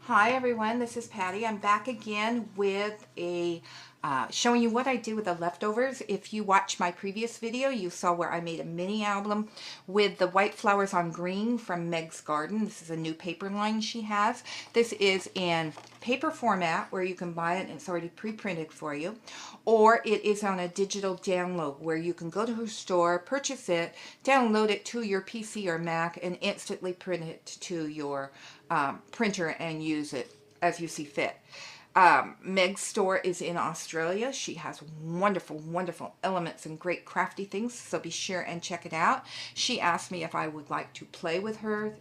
Hi everyone, this is Patty. I'm back again with a showing you what I did with the leftovers. If you watched my previous video, you saw where I made a mini album with the white flowers on green from Meg's Garden. This is a new paper line she has. This is in paper format where you can buy it and it's already pre-printed for you, or it is on a digital download where you can go to her store, purchase it, download it to your PC or Mac, and instantly print it to your printer and use it as you see fit. Meg's store is in Australia. She has wonderful, wonderful elements and great crafty things, so be sure and check it out. She asked me if I would like to play with her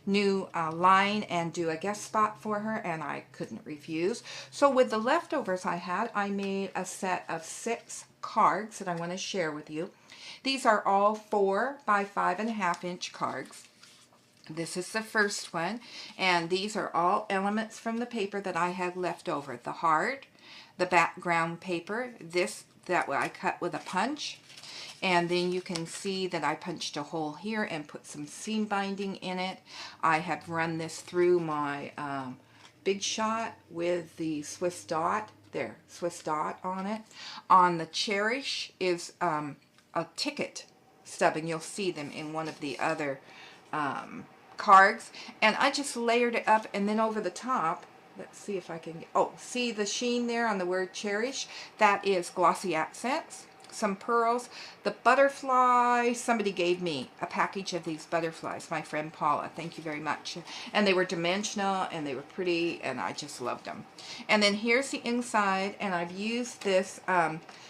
new line and do a guest spot for her, and I couldn't refuse. So with the leftovers I had, I made a set of 6 cards that I want to share with you. These are all 4 by 5.5-inch cards. This is the first one, and these are all elements from the paper that I had left over. The heart, the background paper, that I cut with a punch, and then you can see that I punched a hole here and put some seam binding in it. I have run this through my Big Shot with the Swiss dot. There, Swiss dot on it. On the Cherish is a ticket stub, and you'll see them in one of the other cards, and I just layered it up, and then over the top, let's see if I can get, oh, see the sheen there on the word Cherish? That is glossy accents, some pearls, the butterfly. Somebody gave me a package of these butterflies, my friend Paula, thank you very much, and they were dimensional and they were pretty and I just loved them. And then here's the inside, and I've used this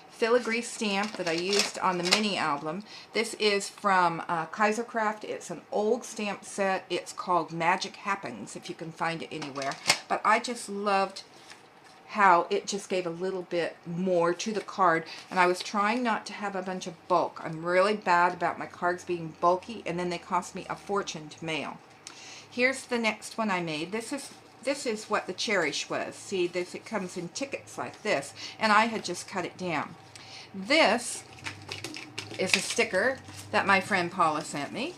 filigree stamp that I used on the mini album. This is from Kaisercraft. It's an old stamp set. It's called Magic Happens, if you can find it anywhere. But I just loved how it just gave a little bit more to the card, and I was trying not to have a bunch of bulk. I'm really bad about my cards being bulky, and then they cost me a fortune to mail. Here's the next one I made. This is what the Cherish was. See, it comes in tickets like this, and I had just cut it down. This is a sticker that my friend Paula sent me,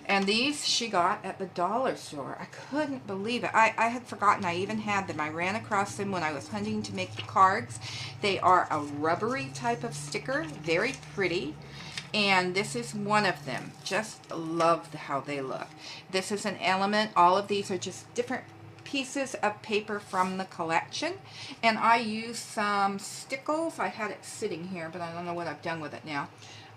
and these she got at the dollar store. I couldn't believe it. I had forgotten I even had them. I ran across them when I was hunting to make the cards. They are a rubbery type of sticker, very pretty. And this is one of them. Just love how they look. This is an element. All of these are just different pieces of paper from the collection, and I used some stickles. I had it sitting here, but I don't know what I've done with it now.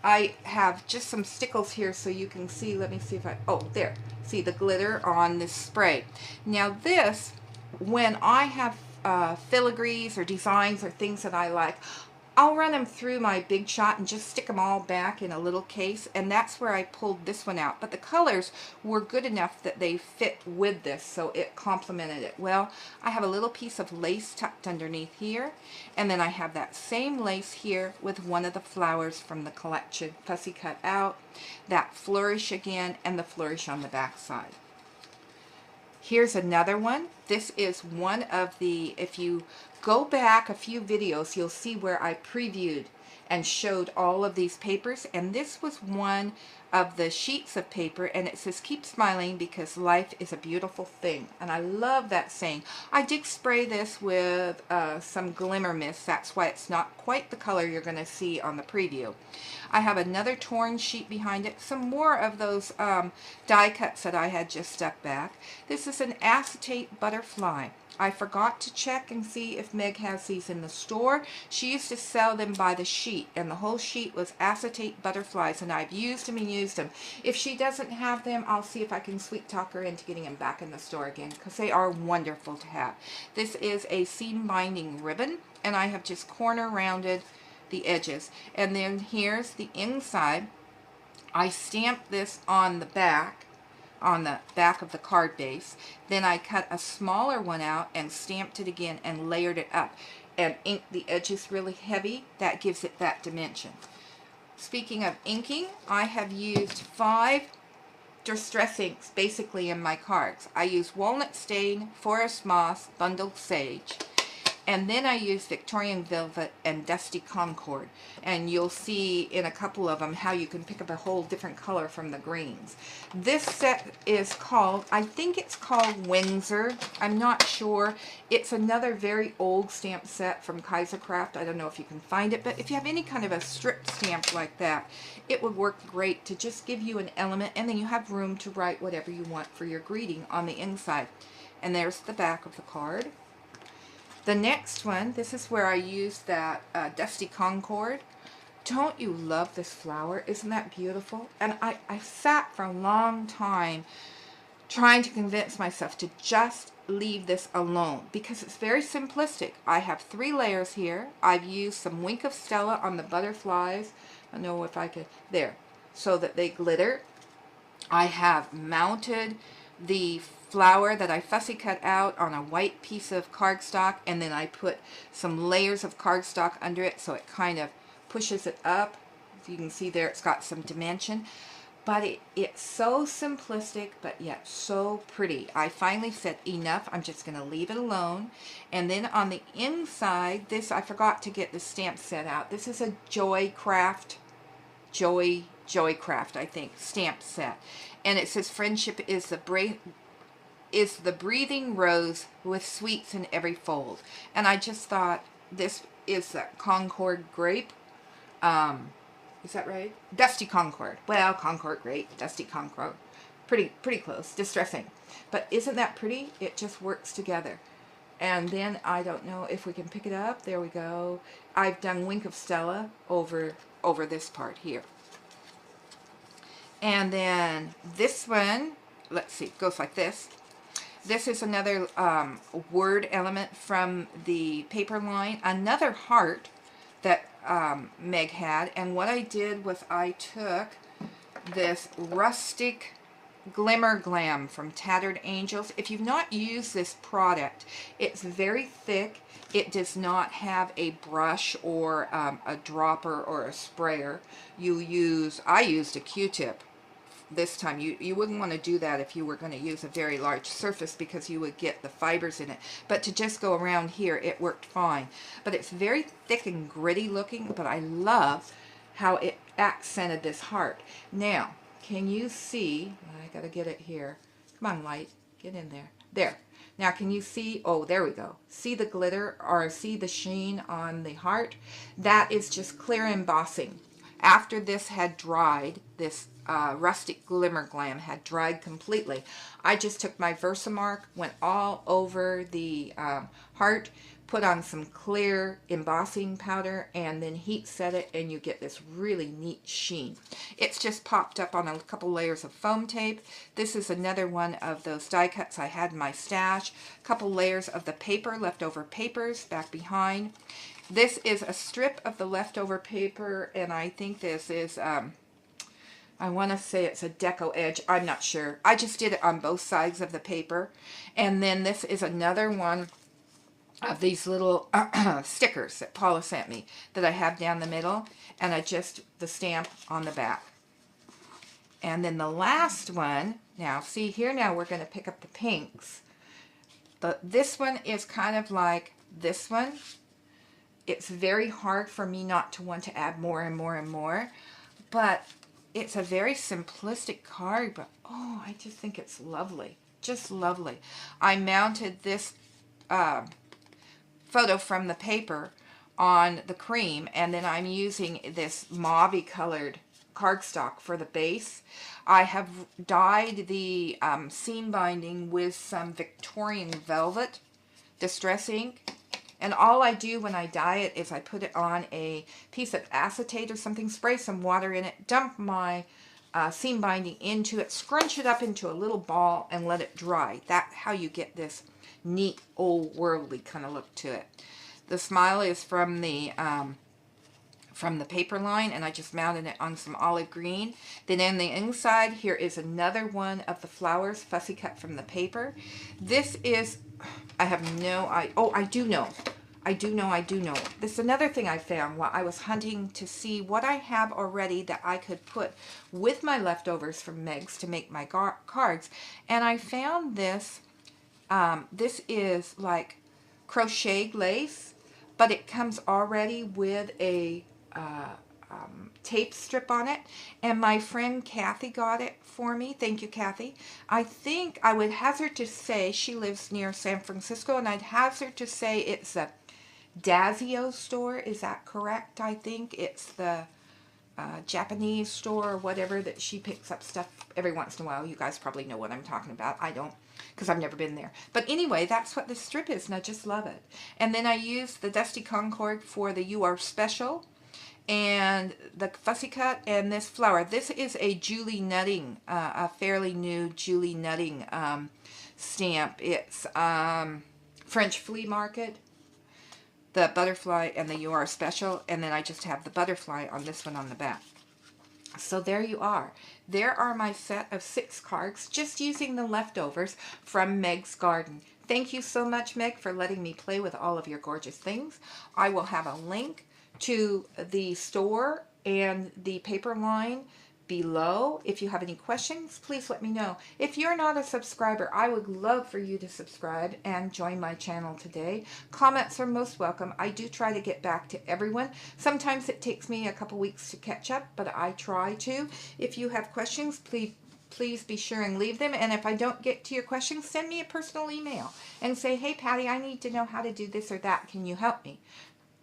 I have just some stickles here so you can see. Let me see if oh, there. See the glitter on this spray. Now this, when I have filigrees or designs or things that I like, I'll run them through my Big Shot and just stick them all back in a little case, and that's where I pulled this one out. But the colors were good enough that they fit with this, so it complemented it well. I have a little piece of lace tucked underneath here, and then I have that same lace here with one of the flowers from the collection, fussy cut out, that flourish again, and the flourish on the back side. Here's another one. This is one of the, if you go back a few videos, you'll see where I previewed and showed all of these papers, and this was one of the sheets of paper, and it says, "Keep smiling because life is a beautiful thing." And I love that saying. I did spray this with some glimmer mist. That's why it's not quite the color you're going to see on the preview. I have another torn sheet behind it, some more of those die cuts that I had just stuck back. This is an acetate butterfly. I forgot to check and see if Meg has these in the store. She used to sell them by the sheet, and the whole sheet was acetate butterflies, and I've used them and used them. If she doesn't have them, I'll see if I can sweet talk her into getting them back in the store again, because they are wonderful to have. This is a seam binding ribbon, and I have just corner rounded the edges. And then here's the inside. I stamped this on the back of the card base. Then I cut a smaller one out and stamped it again and layered it up and inked the edges really heavy. That gives it that dimension. Speaking of inking, I have used 5 distress inks basically in my cards. I use walnut stain, forest moss, bundled sage, And then I use Victorian Velvet and Dusty Concord. And you'll see in a couple of them how you can pick up a whole different color from the greens. This set is called, I think it's called Windsor. I'm not sure. It's another very old stamp set from Kaisercraft. I don't know if you can find it, but if you have any kind of a strip stamp like that, it would work great to just give you an element, and then you have room to write whatever you want for your greeting on the inside. And there's the back of the card. The next one, this is where I used that Dusty Concord. Don't you love this flower? Isn't that beautiful? And I sat for a long time trying to convince myself to just leave this alone because it's very simplistic. I have 3 layers here. I've used some Wink of Stella on the butterflies. I don't know if I could, there, so that they glitter. I have mounted the flower that I fussy cut out on a white piece of cardstock, and then I put some layers of cardstock under it so it kind of pushes it up. As you can see there, it's got some dimension. But it's so simplistic, but yet so pretty. I finally said enough. I'm just going to leave it alone. And then on the inside, this, I forgot to get the stamp set out. This is a Joycraft, I think, stamp set. And it says, friendship is the breathing rose with sweets in every fold. And I just thought, this is a Concord grape. Is that right? Dusty Concord. Well, Concord grape, Dusty Concord. Pretty close. Distressing. But isn't that pretty? It just works together. And then, I don't know if we can pick it up. There we go. I've done Wink of Stella over this part here. And then this one, let's see, goes like this. This is another word element from the paper line. Another heart that Meg had. And what I did was I took this rustic Glimmer Glam from Tattered Angels. If you've not used this product, it's very thick. It does not have a brush or a dropper or a sprayer. I used a Q-tip this time. You wouldn't want to do that if you were going to use a very large surface because you would get the fibers in it. But to just go around here, it worked fine. But it's very thick and gritty looking, but I love how it accented this heart. Now, can you see, I gotta get it here. Come on, light, get in there. There. Now, can you see, oh, there we go. See the glitter or see the sheen on the heart? That is just clear embossing. After this had dried, this rustic Glimmer Glam had dried completely, I just took my Versamark, went all over the heart, put on some clear embossing powder, and then heat set it, and you get this really neat sheen. It's just popped up on a couple layers of foam tape. This is another one of those die cuts I had in my stash. A couple layers of the paper, leftover papers back behind. This is a strip of the leftover paper, and I think this is, I want to say it's a deco edge. I'm not sure. I just did it on both sides of the paper. And then this is another one of these little stickers that Paula sent me that I have down the middle, and the stamp on the back. And then the last one, now see here, now we're going to pick up the pinks. But this one is kind of like this one. It's very hard for me not to want to add more and more and more, but it's a very simplistic card, but oh, I just think it's lovely. Just lovely. I mounted this photo from the paper on the cream, and then I'm using this mauve colored cardstock for the base. I have dyed the seam binding with some Victorian Velvet Distress ink. And all I do when I dye it is I put it on a piece of acetate or something, spray some water in it, dump my seam binding into it, scrunch it up into a little ball, and let it dry. That's how you get this neat, old worldly kind of look to it. The smile is from the paper line, and I just mounted it on some olive green. Then in the inside, here is another one of the flowers, fussy cut from the paper. This is, I have no idea. Oh, I do know. This is another thing I found while I was hunting to see what I have already that I could put with my leftovers from Megs to make my cards. And I found this. This is like crocheted lace, but it comes already with a tape strip on it, and my friend Kathy got it for me. Thank you, Kathy. I think I would hazard to say, she lives near San Francisco, and I'd hazard to say it's a Dazio store. Is that correct? I think it's the Japanese store or whatever that she picks up stuff every once in a while. You guys probably know what I'm talking about. I don't, because I've never been there. But anyway, that's what this strip is, and I just love it. And then I used the Dusty Concord for the You Are Special, and the Fussy Cut, and this flower. This is a Julie Nutting, a fairly new Julie Nutting stamp. It's French Flea Market, the butterfly, and the You Are Special, and then I just have the butterfly on this one on the back. So there you are. There are my set of 6 cards, just using the leftovers from Meg's Garden. Thank you so much, Meg, for letting me play with all of your gorgeous things. I will have a link to the store and the paper line below. If you have any questions, please let me know. If you're not a subscriber, I would love for you to subscribe and join my channel today. Comments are most welcome. I do try to get back to everyone. Sometimes it takes me a couple weeks to catch up, but I try to. If you have questions, please be sure and leave them. And if I don't get to your questions, send me a personal email and say, hey, Patty, I need to know how to do this or that. Can you help me?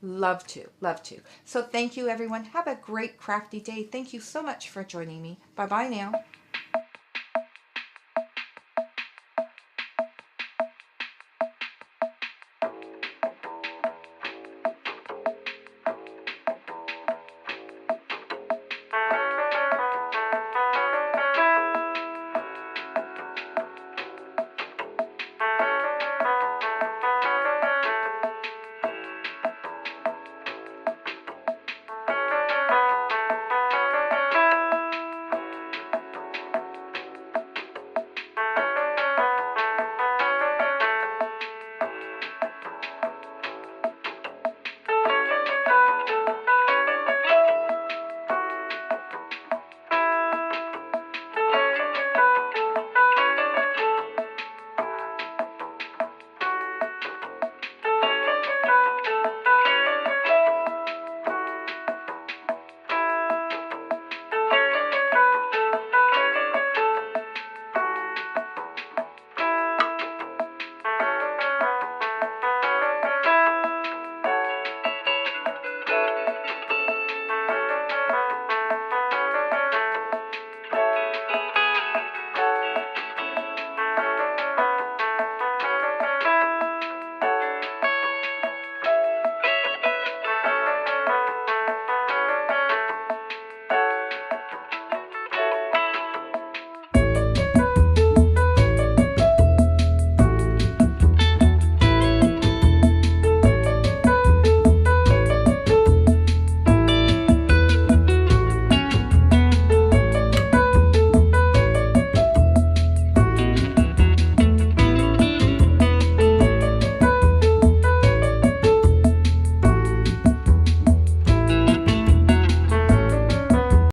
Love to, love to. So thank you, everyone. Have a great crafty day. Thank you so much for joining me. Bye-bye now.